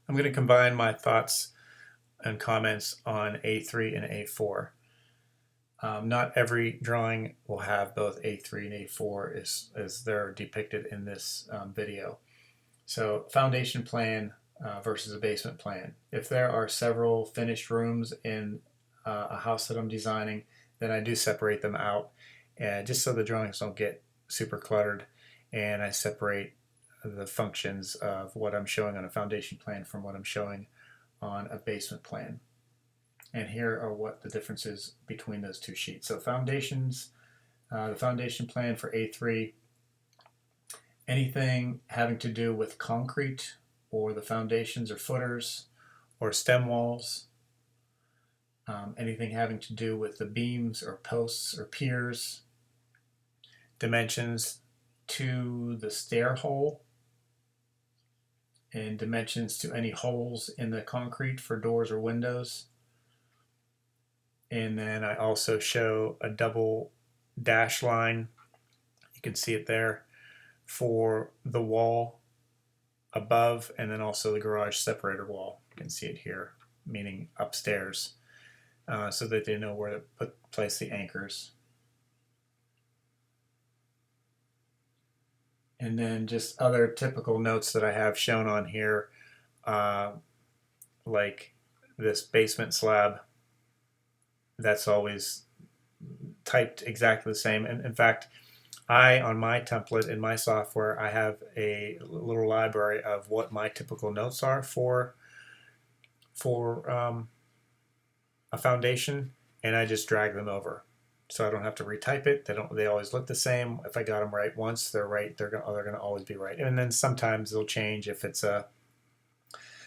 I'm going to combine my thoughts and comments on A3 and A4. Not every drawing will have both A3 and A4 as they're depicted in this video. So foundation plan versus a basement plan. If there are several finished rooms in a house that I'm designing, then I do separate them out, just so the drawings don't get super cluttered, and I separate the functions of what I'm showing on a foundation plan from what I'm showing on a basement plan. And here are what the differences between those two sheets. So foundations, the foundation plan for A3, anything having to do with concrete or the foundations or footers or stem walls, anything having to do with the beams or posts or piers, dimensions to the stair hole, and dimensions to any holes in the concrete for doors or windows. And then I also show a double dash line, you can see it there, for the wall above, and then also the garage separator wall. You can see it here, meaning upstairs, so that they know where to place the anchors. And then just other typical notes that I have shown on here, like this basement slab, that's always typed exactly the same. And in fact, on my template in my software, I have a little library of what my typical notes are for a foundation, and I just drag them over, so I don't have to retype it. They always look the same. If I got them right once, they're right. They're gonna always be right. And then sometimes they'll change if it's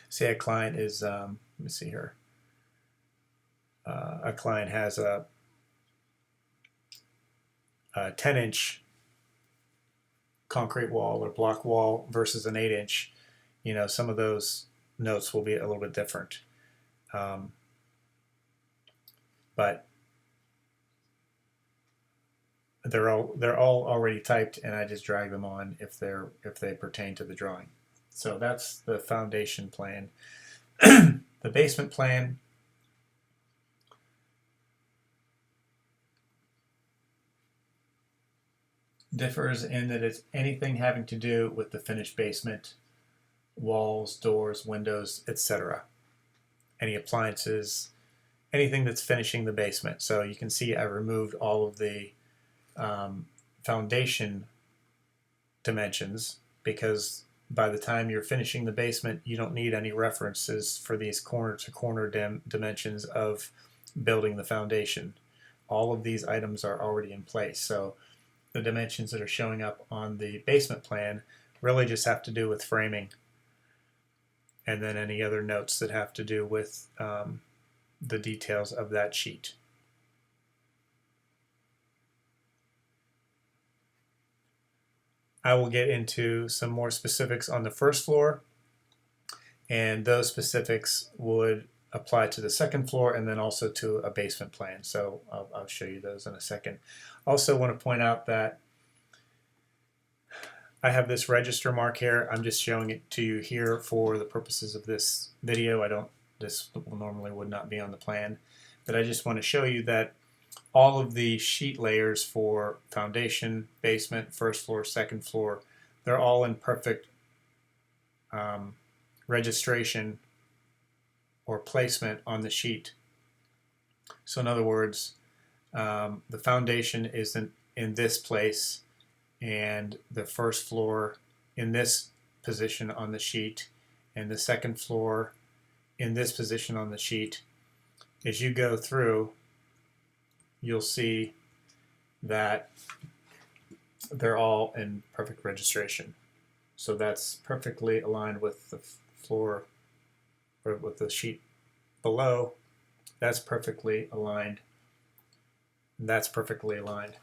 say a client is let me see here. A client has a 10-inch concrete wall or block wall versus an 8-inch. Some of those notes will be a little bit different, but they're all already typed, and I just drag them on if they pertain to the drawing. So that's the foundation plan. The basement plan differs in that it's anything having to do with the finished basement, walls, doors, windows, etc. Any appliances, anything that's finishing the basement. So you can see I removed all of the foundation dimensions, because by the time you're finishing the basement, you don't need any references for these corner-to-corner dimensions of building the foundation. All of these items are already in place. So the dimensions that are showing up on the basement plan really just have to do with framing, and then any other notes that have to do with the details of that sheet. I will get into some more specifics on the first floor, and those specifics would apply to the second floor and then also to a basement plan. So I'll show you those in a second. Also want to point out that I have this register mark here. I'm just showing it to you here for the purposes of this video. This normally would not be on the plan, but I just want to show you that all of the sheet layers for foundation, basement, first floor, second floor, they're all in perfect registration or placement on the sheet. So in other words, the foundation is in this place, and the first floor in this position on the sheet, and the second floor in this position on the sheet. As you go through, you'll see that they're all in perfect registration. So that's perfectly aligned with the floor, or with the sheet below. That's perfectly aligned. That's perfectly aligned.